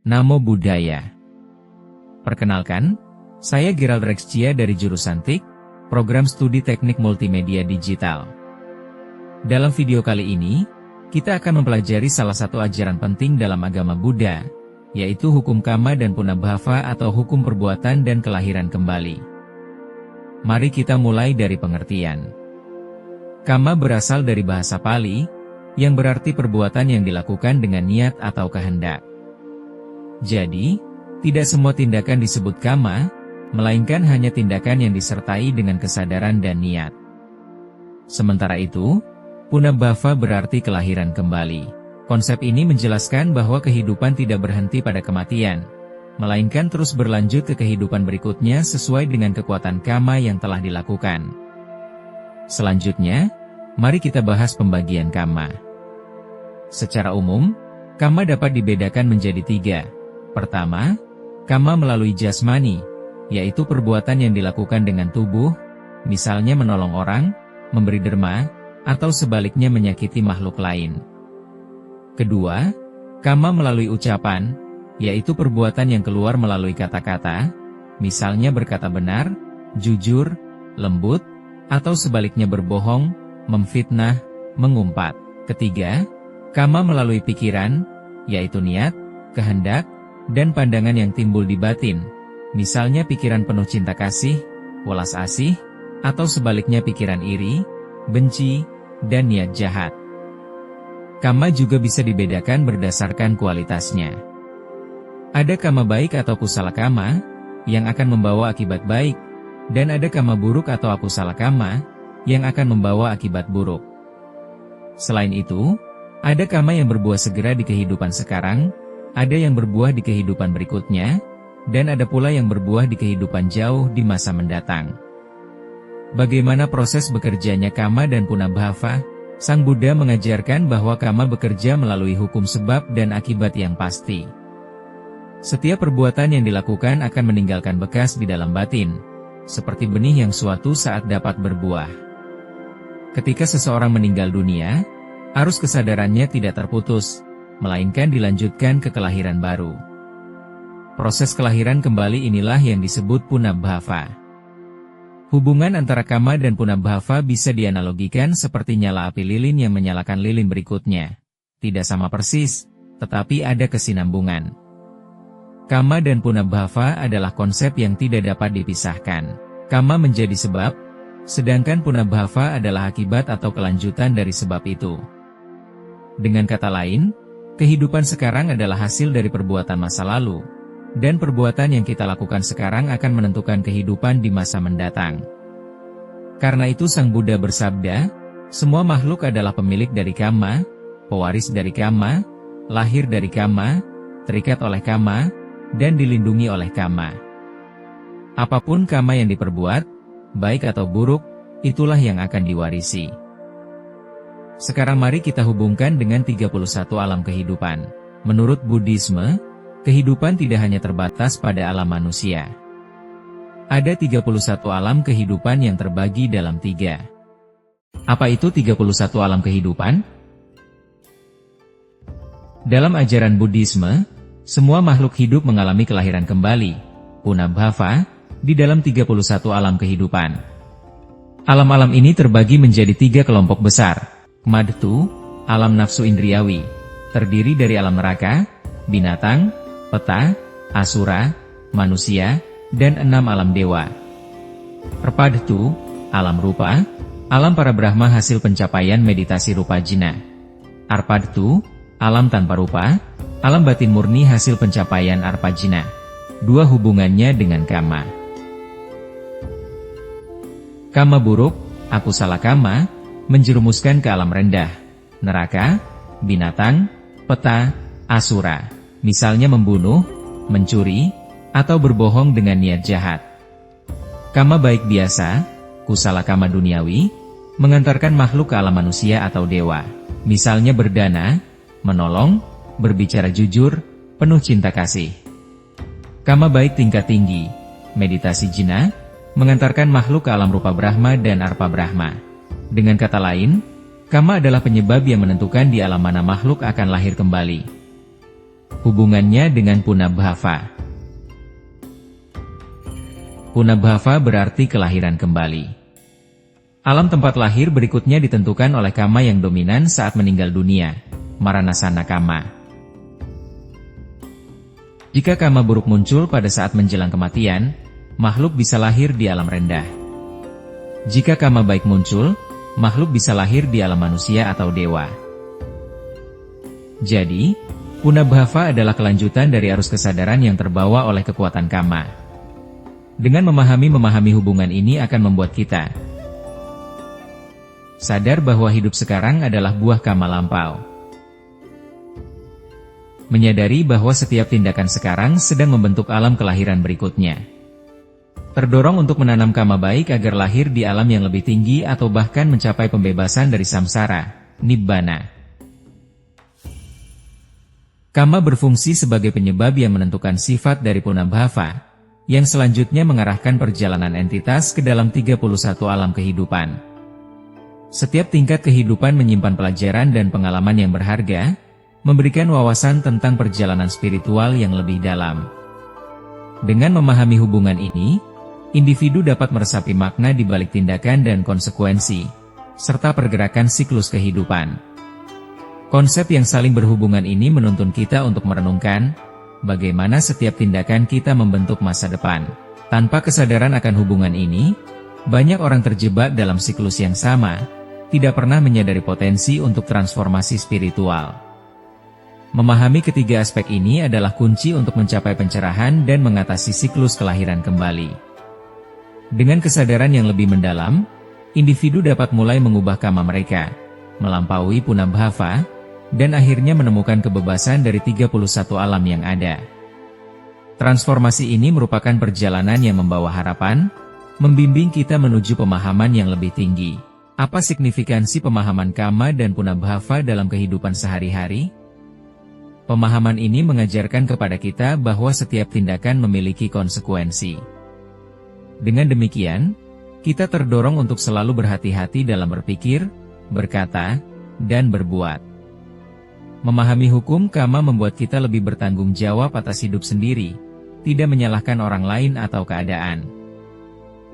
Namo Buddhaya. Perkenalkan, saya Gerald Rexcia dari jurusan TIK, Program Studi Teknik Multimedia Digital. Dalam video kali ini, kita akan mempelajari salah satu ajaran penting dalam agama Buddha, yaitu hukum Kama dan Punabhava atau hukum perbuatan dan kelahiran kembali. Mari kita mulai dari pengertian. Kama berasal dari bahasa Pali, yang berarti perbuatan yang dilakukan dengan niat atau kehendak. Jadi, tidak semua tindakan disebut kama, melainkan hanya tindakan yang disertai dengan kesadaran dan niat. Sementara itu, Punabhava berarti kelahiran kembali. Konsep ini menjelaskan bahwa kehidupan tidak berhenti pada kematian, melainkan terus berlanjut ke kehidupan berikutnya sesuai dengan kekuatan kama yang telah dilakukan. Selanjutnya, mari kita bahas pembagian kama. Secara umum, kama dapat dibedakan menjadi 3. Pertama, kama melalui jasmani, yaitu perbuatan yang dilakukan dengan tubuh, misalnya menolong orang, memberi derma, atau sebaliknya menyakiti makhluk lain. Kedua, kama melalui ucapan, yaitu perbuatan yang keluar melalui kata-kata, misalnya berkata benar, jujur, lembut, atau sebaliknya berbohong, memfitnah, mengumpat. Ketiga, kama melalui pikiran, yaitu niat, kehendak, dan pandangan yang timbul di batin, misalnya pikiran penuh cinta kasih, welas asih, atau sebaliknya pikiran iri, benci, dan niat jahat. Kama juga bisa dibedakan berdasarkan kualitasnya. Ada kama baik atau kusala kama, yang akan membawa akibat baik, dan ada kama buruk atau akusala kama, yang akan membawa akibat buruk. Selain itu, ada kama yang berbuah segera di kehidupan sekarang, ada yang berbuah di kehidupan berikutnya, dan ada pula yang berbuah di kehidupan jauh di masa mendatang. Bagaimana proses bekerjanya kama dan punabhava? Sang Buddha mengajarkan bahwa kama bekerja melalui hukum sebab dan akibat yang pasti. Setiap perbuatan yang dilakukan akan meninggalkan bekas di dalam batin, seperti benih yang suatu saat dapat berbuah. Ketika seseorang meninggal dunia, arus kesadarannya tidak terputus, melainkan dilanjutkan ke kelahiran baru. Proses kelahiran kembali inilah yang disebut punabhava. Hubungan antara kama dan punabhava bisa dianalogikan seperti nyala api lilin yang menyalakan lilin berikutnya. Tidak sama persis, tetapi ada kesinambungan. Kama dan punabhava adalah konsep yang tidak dapat dipisahkan. Kama menjadi sebab, sedangkan punabhava adalah akibat atau kelanjutan dari sebab itu. Dengan kata lain, kehidupan sekarang adalah hasil dari perbuatan masa lalu, dan perbuatan yang kita lakukan sekarang akan menentukan kehidupan di masa mendatang. Karena itu Sang Buddha bersabda, semua makhluk adalah pemilik dari kama, pewaris dari kama, lahir dari kama, terikat oleh kama, dan dilindungi oleh kama. Apapun kama yang diperbuat, baik atau buruk, itulah yang akan diwarisi. Sekarang mari kita hubungkan dengan 31 alam kehidupan. Menurut Buddhisme, kehidupan tidak hanya terbatas pada alam manusia. Ada 31 alam kehidupan yang terbagi dalam 3. Apa itu 31 alam kehidupan? Dalam ajaran Buddhisme, semua makhluk hidup mengalami kelahiran kembali, punabhava, di dalam 31 alam kehidupan. Alam-alam ini terbagi menjadi 3 kelompok besar. Madtu, alam nafsu indriawi, terdiri dari alam neraka, binatang, peta, asura, manusia, dan 6 alam dewa. Perpadtu, alam rupa, alam para Brahma hasil pencapaian meditasi rupa jina. Arpadtu, alam tanpa rupa, alam batin murni hasil pencapaian arpajina. 2 hubungannya dengan kama. Kama buruk, akusala kama, menjerumuskan ke alam rendah, neraka, binatang, peta, asura, misalnya membunuh, mencuri, atau berbohong dengan niat jahat. Kama baik biasa, kusala kama duniawi, mengantarkan makhluk ke alam manusia atau dewa, misalnya berdana, menolong, berbicara jujur, penuh cinta kasih. Kama baik tingkat tinggi, meditasi jina, mengantarkan makhluk ke alam rupa Brahma dan arpa Brahma. Dengan kata lain, kama adalah penyebab yang menentukan di alam mana makhluk akan lahir kembali. Hubungannya dengan Punabhava. Punabhava berarti kelahiran kembali. Alam tempat lahir berikutnya ditentukan oleh kama yang dominan saat meninggal dunia, Maranasana kama. Jika kama buruk muncul pada saat menjelang kematian, makhluk bisa lahir di alam rendah. Jika kama baik muncul, makhluk bisa lahir di alam manusia atau dewa. Jadi, Punabhava adalah kelanjutan dari arus kesadaran yang terbawa oleh kekuatan kama. Dengan memahami hubungan ini akan membuat kita sadar bahwa hidup sekarang adalah buah kama lampau. Menyadari bahwa setiap tindakan sekarang sedang membentuk alam kelahiran berikutnya. Terdorong untuk menanam kama baik agar lahir di alam yang lebih tinggi atau bahkan mencapai pembebasan dari samsara, nibbana. Kama berfungsi sebagai penyebab yang menentukan sifat dari Punabhava, yang selanjutnya mengarahkan perjalanan entitas ke dalam 31 alam kehidupan. Setiap tingkat kehidupan menyimpan pelajaran dan pengalaman yang berharga, memberikan wawasan tentang perjalanan spiritual yang lebih dalam. Dengan memahami hubungan ini, individu dapat meresapi makna di balik tindakan dan konsekuensi, serta pergerakan siklus kehidupan. Konsep yang saling berhubungan ini menuntun kita untuk merenungkan bagaimana setiap tindakan kita membentuk masa depan. Tanpa kesadaran akan hubungan ini, banyak orang terjebak dalam siklus yang sama, tidak pernah menyadari potensi untuk transformasi spiritual. Memahami ketiga aspek ini adalah kunci untuk mencapai pencerahan dan mengatasi siklus kelahiran kembali. Dengan kesadaran yang lebih mendalam, individu dapat mulai mengubah kama mereka, melampaui Punabhava, dan akhirnya menemukan kebebasan dari 31 alam yang ada. Transformasi ini merupakan perjalanan yang membawa harapan, membimbing kita menuju pemahaman yang lebih tinggi. Apa signifikansi pemahaman kama dan Punabhava dalam kehidupan sehari-hari? Pemahaman ini mengajarkan kepada kita bahwa setiap tindakan memiliki konsekuensi. Dengan demikian, kita terdorong untuk selalu berhati-hati dalam berpikir, berkata, dan berbuat. Memahami hukum kama membuat kita lebih bertanggung jawab atas hidup sendiri, tidak menyalahkan orang lain atau keadaan.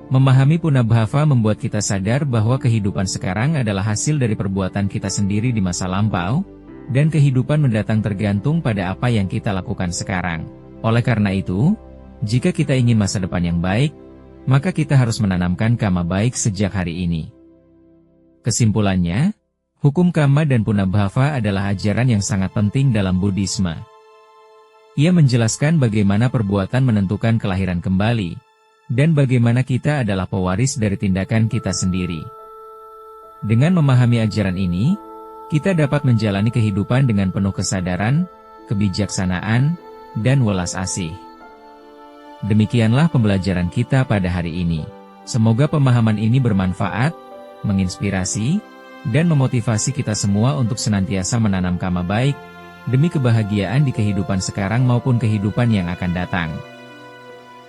Memahami Punabhava membuat kita sadar bahwa kehidupan sekarang adalah hasil dari perbuatan kita sendiri di masa lampau, dan kehidupan mendatang tergantung pada apa yang kita lakukan sekarang. Oleh karena itu, jika kita ingin masa depan yang baik, maka kita harus menanamkan kama baik sejak hari ini. Kesimpulannya, hukum kama dan Punabhava adalah ajaran yang sangat penting dalam Buddhisme. Ia menjelaskan bagaimana perbuatan menentukan kelahiran kembali, dan bagaimana kita adalah pewaris dari tindakan kita sendiri. Dengan memahami ajaran ini, kita dapat menjalani kehidupan dengan penuh kesadaran, kebijaksanaan, dan welas asih. Demikianlah pembelajaran kita pada hari ini. Semoga pemahaman ini bermanfaat, menginspirasi, dan memotivasi kita semua untuk senantiasa menanam kama baik, demi kebahagiaan di kehidupan sekarang maupun kehidupan yang akan datang.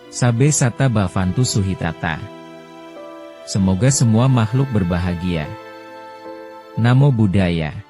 Sabe Sata Bhavantu Suhitata. Semoga semua makhluk berbahagia. Namo Buddhaya.